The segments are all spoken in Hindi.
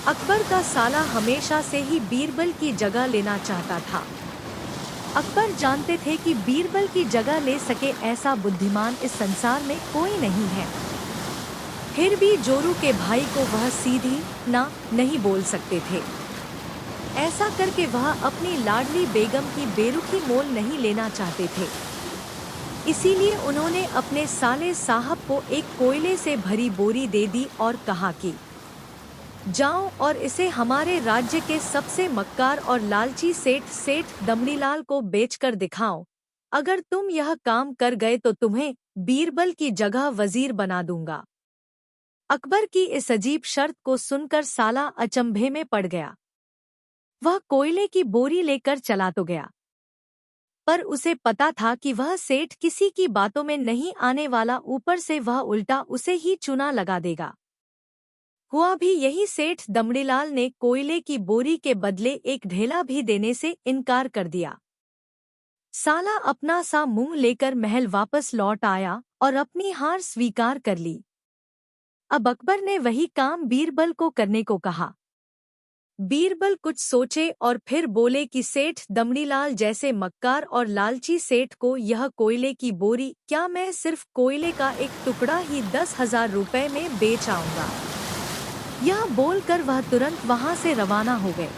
अकबर का साला हमेशा से ही बीरबल की जगह लेना चाहता था। अकबर जानते थे कि बीरबल की जगह ले सके ऐसा बुद्धिमान इस संसार में कोई नहीं है। फिर भी जोरू के भाई को वह सीधी ना नहीं बोल सकते थे। ऐसा करके वह अपनी लाडली बेगम की बेरुखी मोल नहीं लेना चाहते थे। इसीलिए उन्होंने अपने साले साहब को एक कोयले से भरी बोरी दे दी और कहा कि जाओ और इसे हमारे राज्य के सबसे मक्कार और लालची सेठ दमड़ीलाल को बेचकर दिखाओ। अगर तुम यह काम कर गए तो तुम्हें बीरबल की जगह वजीर बना दूंगा। अकबर की इस अजीब शर्त को सुनकर साला अचंभे में पड़ गया। वह कोयले की बोरी लेकर चला तो गया, पर उसे पता था कि वह सेठ किसी की बातों में नहीं आने वाला, ऊपर से वह उल्टा उसे ही चूना लगा देगा। हुआ भी यही, सेठ दमड़ीलाल ने कोयले की बोरी के बदले एक ढेला भी देने से इनकार कर दिया। साला अपना सा मुंह लेकर महल वापस लौट आया और अपनी हार स्वीकार कर ली। अब अकबर ने वही काम बीरबल को करने को कहा। बीरबल कुछ सोचे और फिर बोले कि सेठ दमड़ीलाल जैसे मक्कार और लालची सेठ को यह कोयले की बोरी, क्या मैं सिर्फ कोयले का एक टुकड़ा ही 10,000 रुपए में बेच आऊंगा। यह बोलकर वह तुरंत वहां से रवाना हो गए।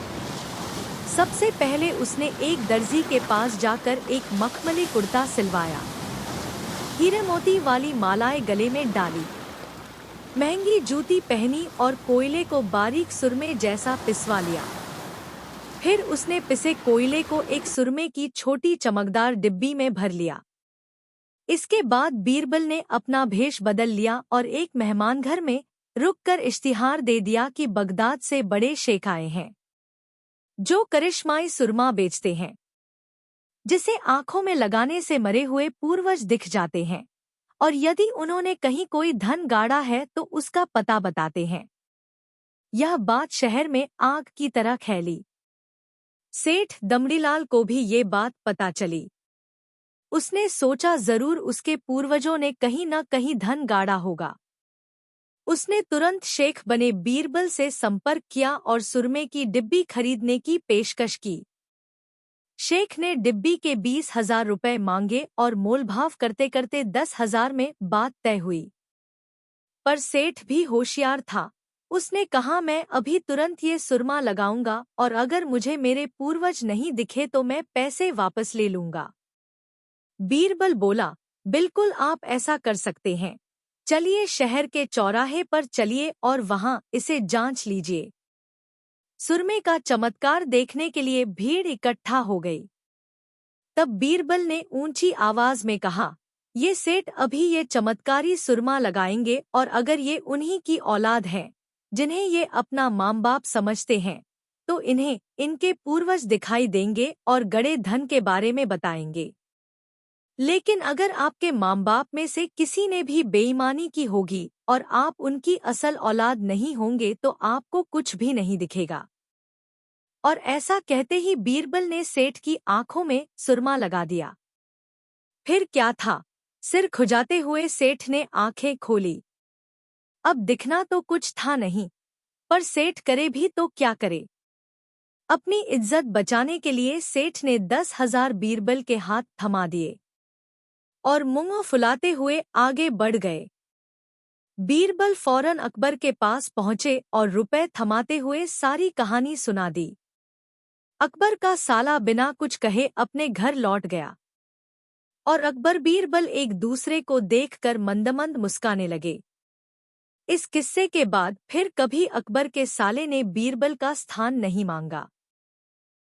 सबसे पहले उसने एक दर्जी के पास जाकर एक मखमली कुर्ता सिलवाया, हीरे मोती वाली मालाएं गले में डाली, महंगी जूती पहनी और कोयले को बारीक सुरमे जैसा पिसवा लिया। फिर उसने पिसे कोयले को एक सुरमे की छोटी चमकदार डिब्बी में भर लिया। इसके बाद बीरबल ने अपना भेष बदल लिया और एक मेहमान घर में रुककर इश्तिहार दे दिया कि बगदाद से बड़े शेख आए हैं, जो करिश्माई सुरमा बेचते हैं, जिसे आंखों में लगाने से मरे हुए पूर्वज दिख जाते हैं, और यदि उन्होंने कहीं कोई धन गाड़ा है तो उसका पता बताते हैं। यह बात शहर में आग की तरह फैली। सेठ दमड़ीलाल को भी ये बात पता चली। उसने सोचा जरूर उसके पूर्वजों ने कहीं न कहीं धन गाड़ा होगा। उसने तुरंत शेख बने बीरबल से संपर्क किया और सुरमे की डिब्बी खरीदने की पेशकश की। शेख ने डिब्बी के 20,000 रुपए मांगे और मोलभाव करते करते 10,000 में बात तय हुई। पर सेठ भी होशियार था। उसने कहा, मैं अभी तुरंत ये सुरमा लगाऊंगा और अगर मुझे मेरे पूर्वज नहीं दिखे तो मैं पैसे वापस ले लूंगा। बीरबल बोला, बिल्कुल आप ऐसा कर सकते हैं। चलिए शहर के चौराहे पर चलिए और वहां इसे जांच लीजिए। सुरमे का चमत्कार देखने के लिए भीड़ इकट्ठा हो गई। तब बीरबल ने ऊंची आवाज में कहा, ये सेठ अभी ये चमत्कारी सुरमा लगाएंगे और अगर ये उन्हीं की औलाद है जिन्हें ये अपना माँ बाप समझते हैं तो इन्हें इनके पूर्वज दिखाई देंगे और गड़े धन के बारे में बताएंगे। लेकिन अगर आपके माँ बाप में से किसी ने भी बेईमानी की होगी और आप उनकी असल औलाद नहीं होंगे तो आपको कुछ भी नहीं दिखेगा। और ऐसा कहते ही बीरबल ने सेठ की आंखों में सुरमा लगा दिया। फिर क्या था, सिर खुजाते हुए सेठ ने आंखें खोली। अब दिखना तो कुछ था नहीं, पर सेठ करे भी तो क्या करे। अपनी इज्जत बचाने के लिए सेठ ने 10,000 बीरबल के हाथ थमा दिए और मुंह फुलाते हुए आगे बढ़ गए। बीरबल फौरन अकबर के पास पहुंचे और रुपए थमाते हुए सारी कहानी सुना दी। अकबर का साला बिना कुछ कहे अपने घर लौट गया और अकबर बीरबल एक दूसरे को देखकर मंदमंद मुस्काने लगे। इस किस्से के बाद फिर कभी अकबर के साले ने बीरबल का स्थान नहीं मांगा।